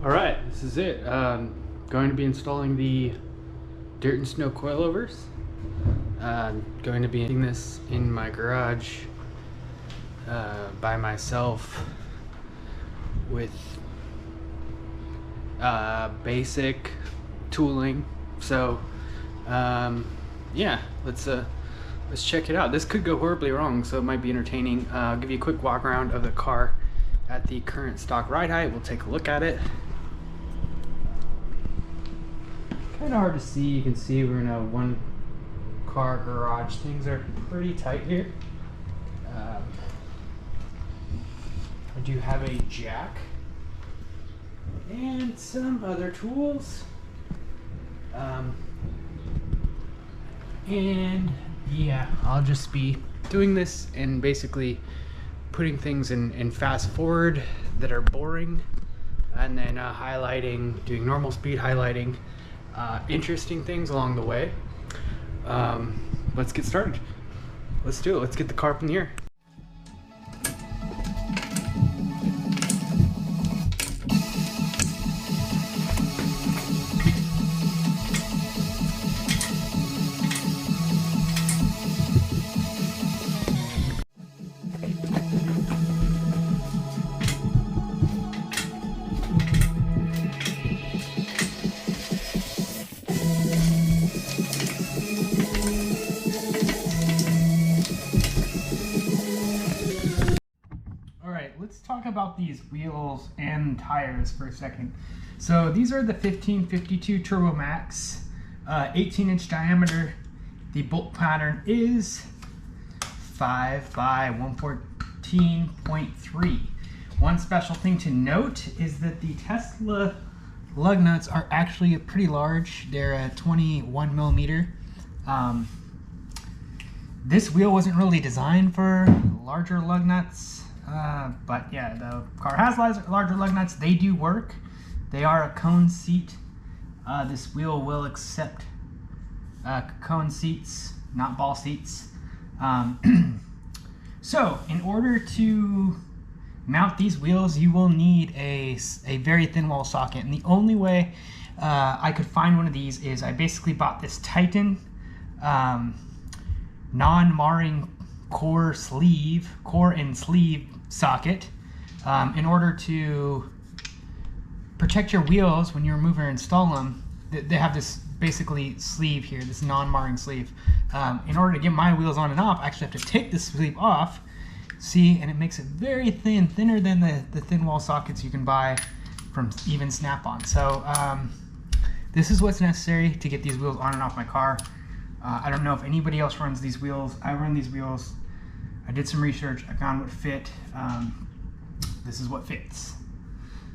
All right, this is it. Going to be installing the dirt and snow coilovers. Going to be doing this in my garage by myself with basic tooling. So yeah, let's check it out. This could go horribly wrong, so it might be entertaining. I'll give you a quick walk around of the car at the current stock ride height. We'll take a look at it. Kind of hard to see. You can see we're in a one car garage. Things are pretty tight here. I do have a jack and some other tools. And yeah, I'll just be doing this and basically putting things in fast forward that are boring, and then highlighting, doing normal speed highlighting, interesting things along the way. Let's get started. Let's do it. Let's get the car up in the air. Let's talk about these wheels and tires for a second. So these are the 1552 Turbo Max, 18-inch diameter. The bolt pattern is 5 by 114.3. One special thing to note is that the Tesla lug nuts are actually pretty large. They're 21 millimeter. This wheel wasn't really designed for larger lug nuts. But yeah, the car has larger lug nuts. They do work. They are a cone seat. This wheel will accept cone seats, not ball seats. So in order to mount these wheels, you will need a very thin wall socket. And the only way I could find one of these is I basically bought this Titan non-marring core and sleeve socket in order to protect your wheels when you remove or install them. They have this basically sleeve here, this non-marring sleeve. In order to get my wheels on and off, I actually have to take this sleeve off. See, and it makes it very thin, thinner than the thin wall sockets you can buy from even Snap-on. So this is what's necessary to get these wheels on and off my car. I don't know if anybody else runs these wheels. I run these wheels. I did some research. I found what fit. This is what fits.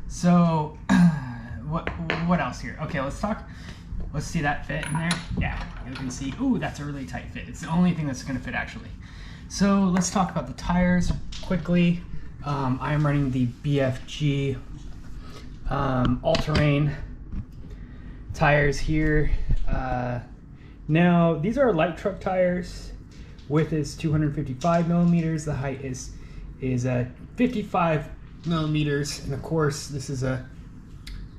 So what else here? Okay, let's see that fit in there. Yeah, you can see, ooh, that's a really tight fit. It's the only thing that's gonna fit actually. So let's talk about the tires quickly. I am running the BFG all-terrain tires here. Now these are light truck tires. Width is 255 millimeters. The height is 55 millimeters, and of course this is a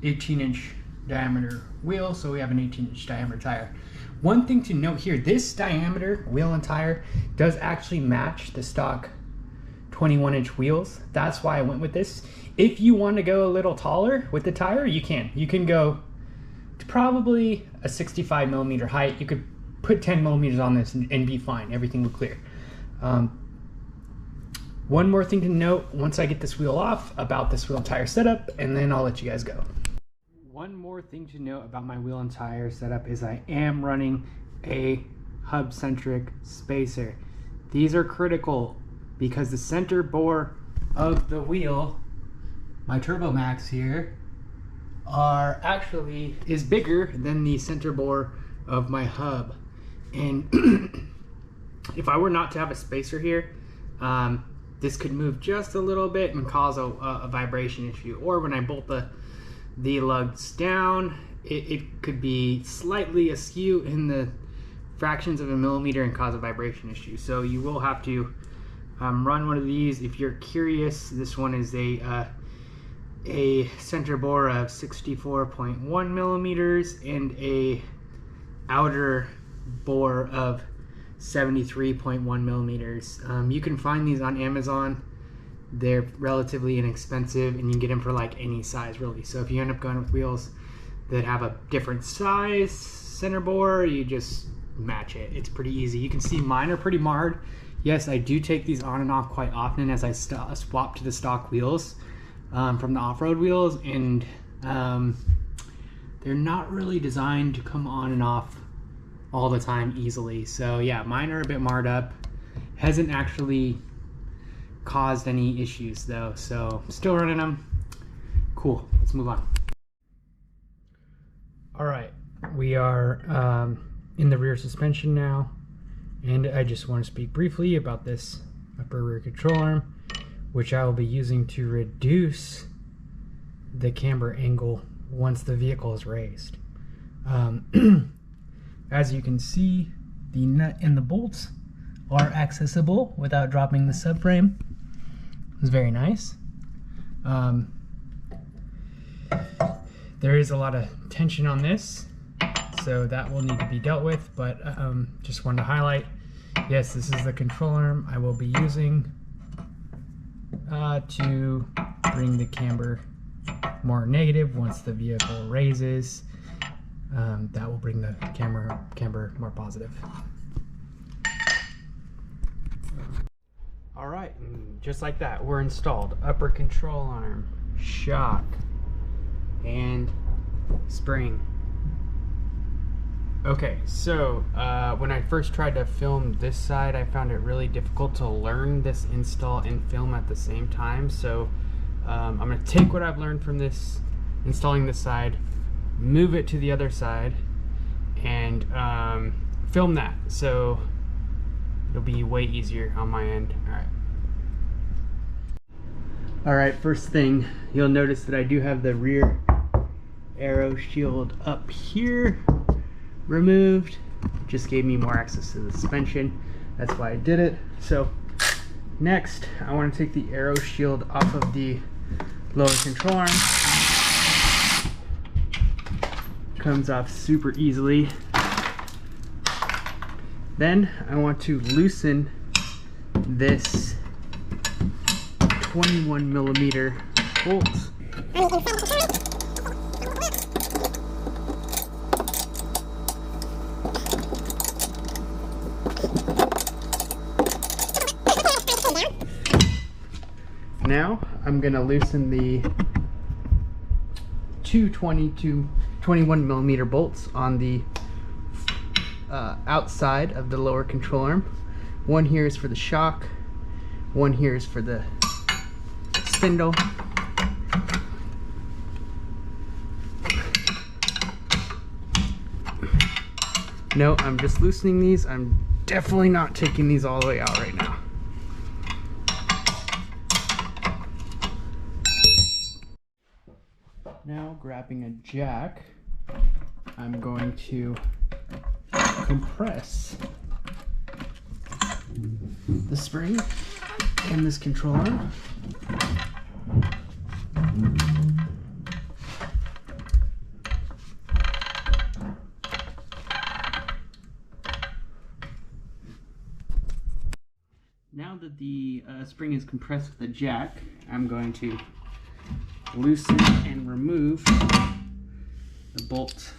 18-inch diameter wheel, so we have an 18-inch diameter tire. One thing to note here: this diameter wheel and tire does actually match the stock 21-inch wheels. That's why I went with this. If you want to go a little taller with the tire, you can. You can go to probably a 65 millimeter height. You could put 10 millimeters on this and be fine. Everything will clear. One more thing to note once I get this wheel off about this wheel and tire setup, and then I'll let you guys go. One more thing to note about my wheel and tire setup is I am running a hub-centric spacer. These are critical because the center bore of the wheel, my Turbo Max here, is bigger than the center bore of my hub. And if I were not to have a spacer here, this could move just a little bit and cause a vibration issue. Or when I bolt the lugs down, it could be slightly askew in the fractions of a millimeter and cause a vibration issue. So you will have to run one of these if you're curious. This one is a a center bore of 64.1 millimeters and a outer bore of 73.1 millimeters. You can find these on Amazon. They're relatively inexpensive and you can get them for like any size really. So if you end up going with wheels that have a different size center bore, you just match it. It's pretty easy. You can see mine are pretty marred. Yes, I do take these on and off quite often as I swap to the stock wheels from the off-road wheels, and they're not really designed to come on and off all the time easily. So yeah, mine are a bit marred up. Hasn't actually caused any issues though, so still running them. Cool, let's move on. All right, we are in the rear suspension now, and I just want to speak briefly about this upper rear control arm, which I will be using to reduce the camber angle once the vehicle is raised. As you can see, the nut and the bolts are accessible without dropping the subframe. It's very nice. There is a lot of tension on this, so that will need to be dealt with, but just wanted to highlight, yes, this is the control arm I will be using to bring the camber more negative once the vehicle raises. That will bring the camber more positive. All right, just like that, we're installed. Upper control arm, shock, and spring. Okay, so when I first tried to film this side, I found it really difficult to learn this install and film at the same time. So I'm going to take what I've learned from this, installing this side, move it to the other side, and film that. So it'll be way easier on my end. All right, first thing, you'll notice that I do have the rear aero shield up here removed. Just gave me more access to the suspension. That's why I did it. So next, I want to take the aero shield off of the lower control arm. Comes off super easily. Then I want to loosen this 21 millimeter bolt. Now I'm going to loosen the two 21 millimeter bolts on the outside of the lower control arm. One here is for the shock, one here is for the spindle. No, I'm just loosening these. I'm definitely not taking these all the way out right now. Now, grabbing a jack, I'm going to compress the spring in this control arm. Now that the spring is compressed with the jack, I'm going to loosen and remove the bolt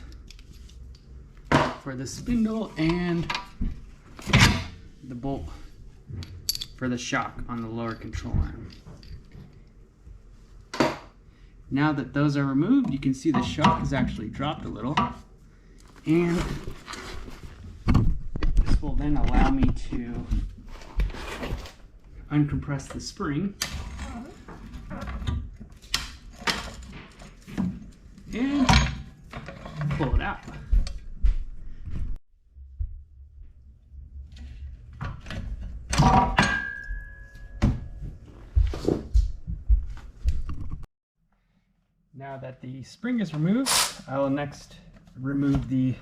for the spindle and the bolt for the shock on the lower control arm. Now that those are removed, you can see the shock has actually dropped a little, and this will then allow me to uncompress the spring and pull it out. Now that the spring is removed, I will next remove the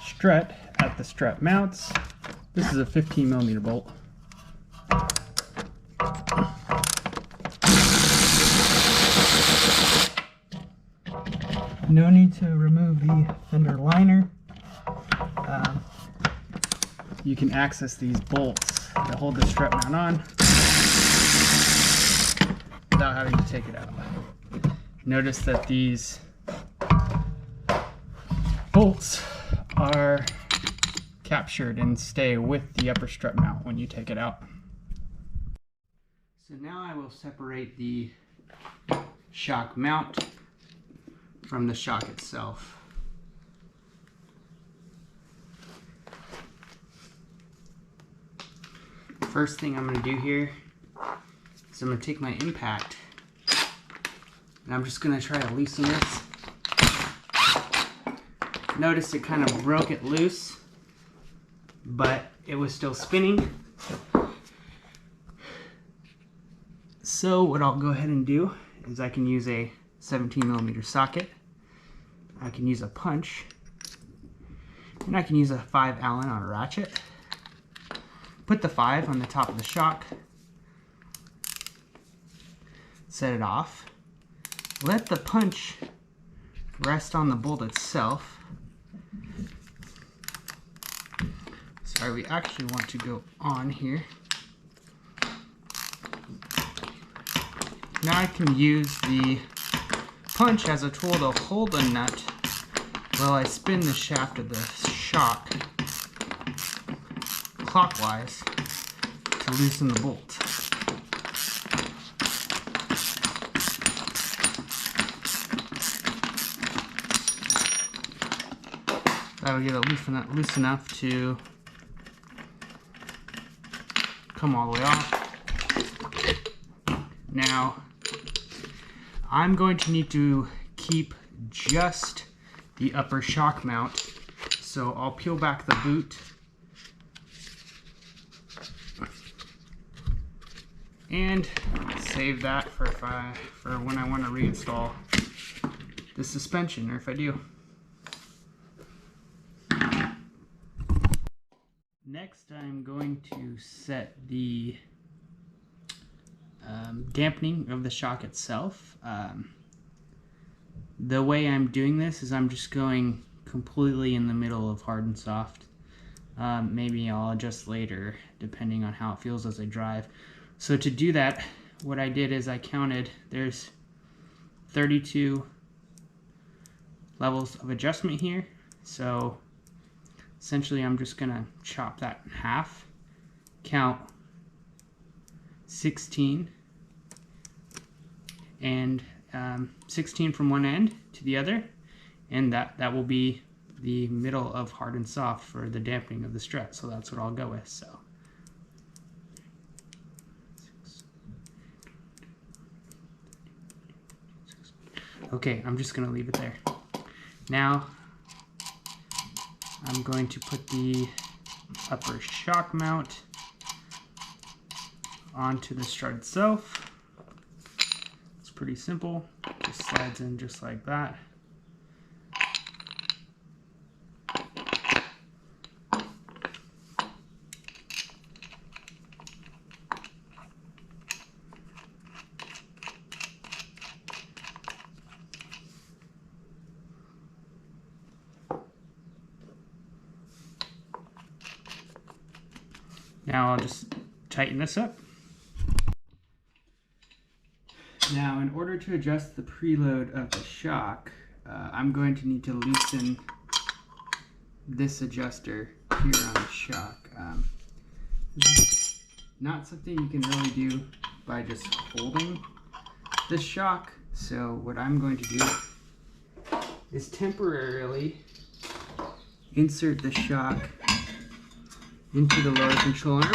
strut at the strut mounts. This is a 15 millimeter bolt. No need to remove the fender liner. You can access these bolts that hold the strut mount on without having to take it out. Notice that these bolts are captured and stay with the upper strut mount when you take it out. So now I will separate the shock mount from the shock itself. First thing I'm going to do here is I'm going to take my impact and I'm just going to try to loosen this. Notice it kind of broke it loose, but it was still spinning. So what I'll go ahead and do is I can use a 17mm socket, I can use a punch, and I can use a 5 Allen on a ratchet. Put the 5 on the top of the shock, set it off, let the punch rest on the bolt itself. Sorry, we actually want to go on here. Now I can use the punch as a tool to hold the nut while I spin the shaft of the shock clockwise to loosen the bolt. That'll get it loose enough to come all the way off. Now, I'm going to need to keep just the upper shock mount, so I'll peel back the boot and save that for when I want to reinstall the suspension, or if I do. Next, I'm going to set the dampening of the shock itself. The way I'm doing this is I'm just going completely in the middle of hard and soft. Maybe I'll adjust later depending on how it feels as I drive. So to do that, what I did is I counted, there's 32 levels of adjustment here. So essentially I'm just gonna chop that in half, count 16, and 16 from one end to the other, and that will be the middle of hard and soft for the dampening of the strut. So that's what I'll go with. So okay, I'm just gonna leave it there. Now I'm going to put the upper shock mount onto the strut itself. It's pretty simple, just slides in just like that. Now I'll just tighten this up. Now, in order to adjust the preload of the shock, I'm going to need to loosen this adjuster here on the shock. This is not something you can really do by just holding the shock. So what I'm going to do is temporarily insert the shock into the lower control arm.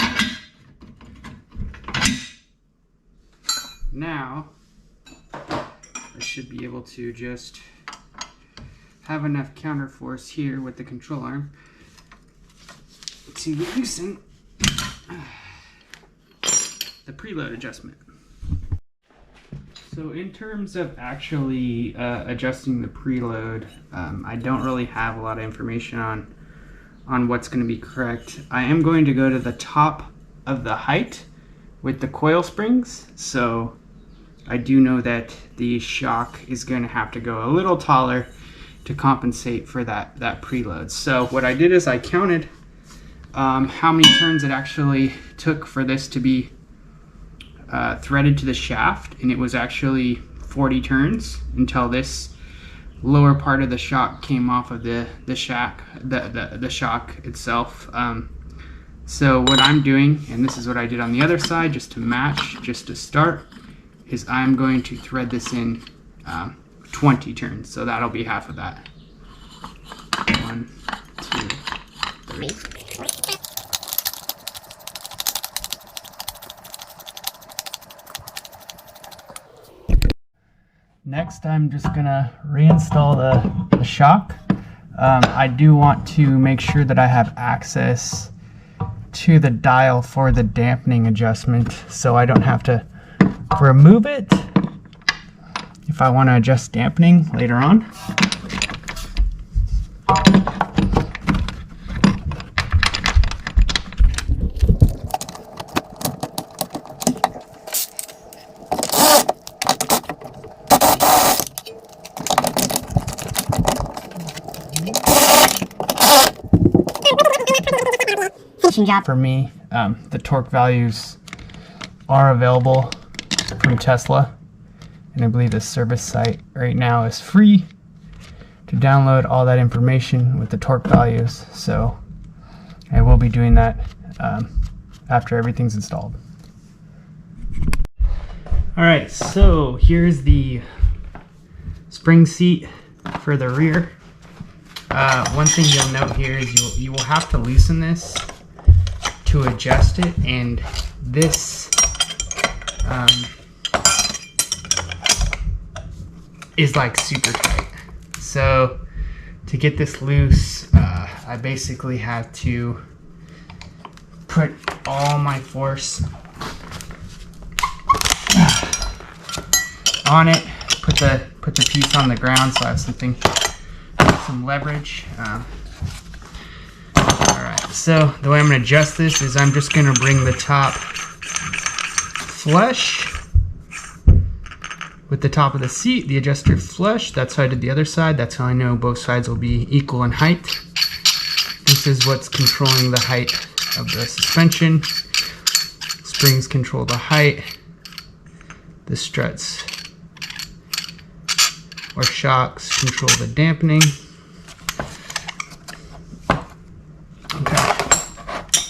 Now, I should be able to just have enough counterforce here with the control arm to loosen the preload adjustment. So in terms of actually adjusting the preload, I don't really have a lot of information on what's going to be correct. I am going to go to the top of the height with the coil springs, so I do know that the shock is going to have to go a little taller to compensate for that preload. So what I did is I counted how many turns it actually took for this to be threaded to the shaft, and it was actually 40 turns until this lower part of the shock came off of the shock itself. So what I'm doing, and this is what I did on the other side, just to match, just to start, is I'm going to thread this in 20 turns. So that'll be half of that. 1, 2, 3. Next, I'm just gonna reinstall the shock. I do want to make sure that I have access to the dial for the dampening adjustment, so I don't have to remove it if I want to adjust dampening later on. Job for me. The torque values are available from Tesla, and I believe the service site right now is free to download all that information with the torque values. So I will be doing that after everything's installed. Alright, so here's the spring seat for the rear. One thing you'll note here is you will have to loosen this to adjust it, and this is like super tight. So to get this loose, I basically have to put all my force on it, put the piece on the ground so I have some leverage. So the way I'm going to adjust this is I'm just going to bring the top flush with the top of the seat, the adjuster flush. That's how I did the other side. That's how I know both sides will be equal in height. This is what's controlling the height of the suspension. Springs control the height. The struts or shocks control the dampening.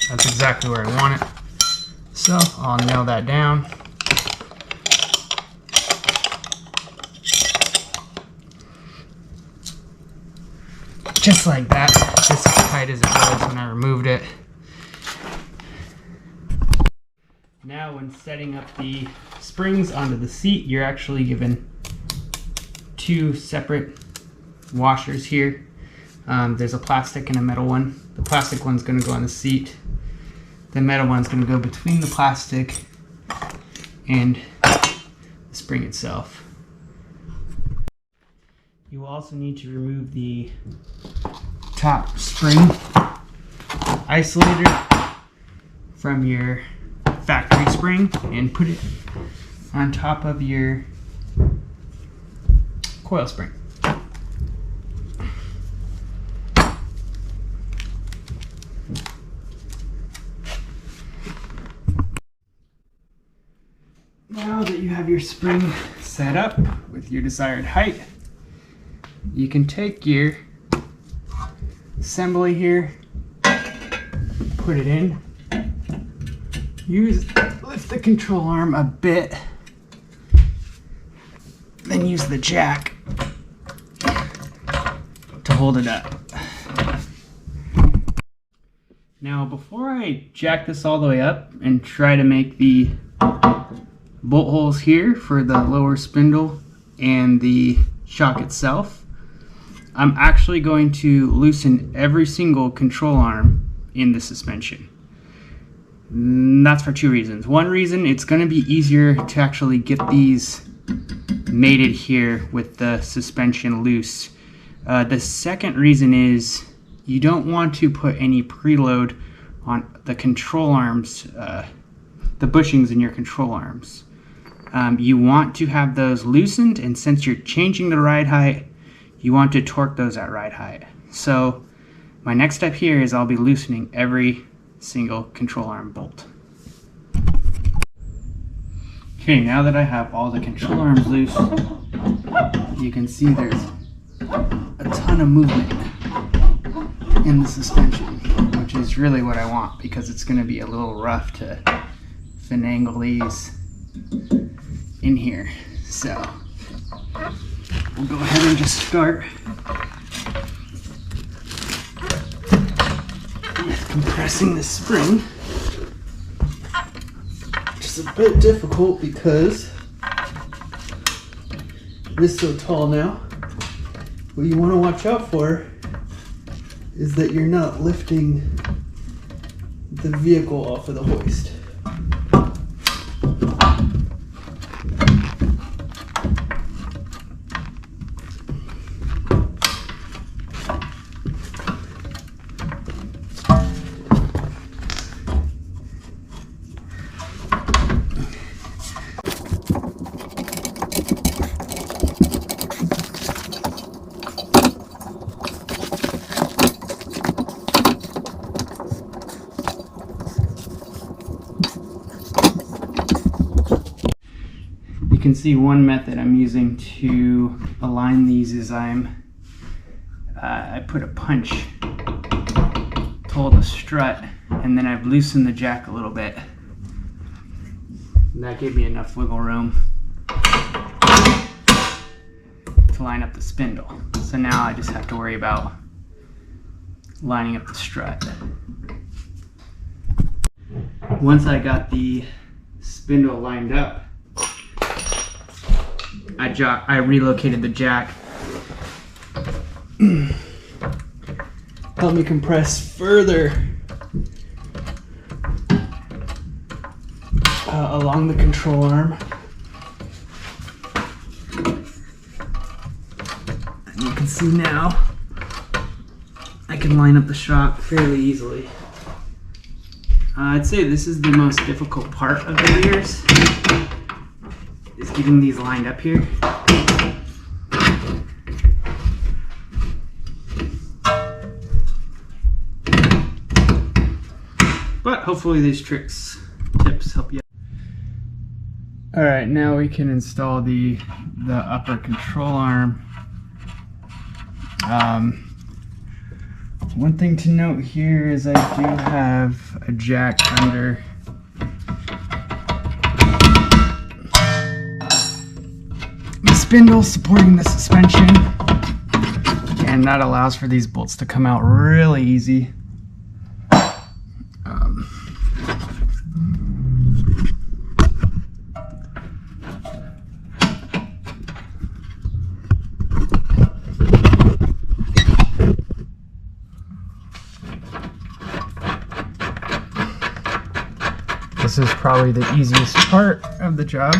That's exactly where I want it. So I'll nail that down. Just like that, just as tight as it was when I removed it. Now when setting up the springs onto the seat, you're actually given two separate washers here. There's a plastic and a metal one. The plastic one's going to go on the seat. The metal one's going to go between the plastic and the spring itself. You will also need to remove the top spring isolator from your factory spring and put it on top of your coil spring. Now that you have your spring set up with your desired height, you can take your assembly here, put it in, lift the control arm a bit, then use the jack to hold it up. Now before I jack this all the way up and try to make the bolt holes here for the lower spindle and the shock itself, I'm actually going to loosen every single control arm in the suspension. And that's for two reasons. One reason, it's going to be easier to actually get these mated here with the suspension loose. The second reason is you don't want to put any preload on the control arms, the bushings in your control arms. You want to have those loosened, and since you're changing the ride height, you want to torque those at ride height. So my next step here is I'll be loosening every single control arm bolt. Okay, now that I have all the control arms loose, you can see there's a ton of movement in the suspension, which is really what I want because it's going to be a little rough to finagle these in here. So we'll go ahead and just start with compressing the spring, which is a bit difficult because it is so tall now. What you want to watch out for is that you're not lifting the vehicle off of the hoist. You can see one method I'm using to align these is I put a punch to hold the strut, and then I've loosened the jack a little bit. And that gave me enough wiggle room to line up the spindle. So now I just have to worry about lining up the strut. Once I got the spindle lined up, I relocated the jack. Help me compress further along the control arm. And you can see now I can line up the shock fairly easily. I'd say this is the most difficult part of the rears, is getting these lined up here. But hopefully these tips help you. All right, now we can install the upper control arm. One thing to note here is I do have a jack under the spindle supporting the suspension, and that allows for these bolts to come out really easy. This is probably the easiest part of the job.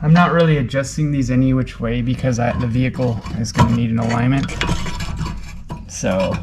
I'm not really adjusting these any which way because the vehicle is going to need an alignment. So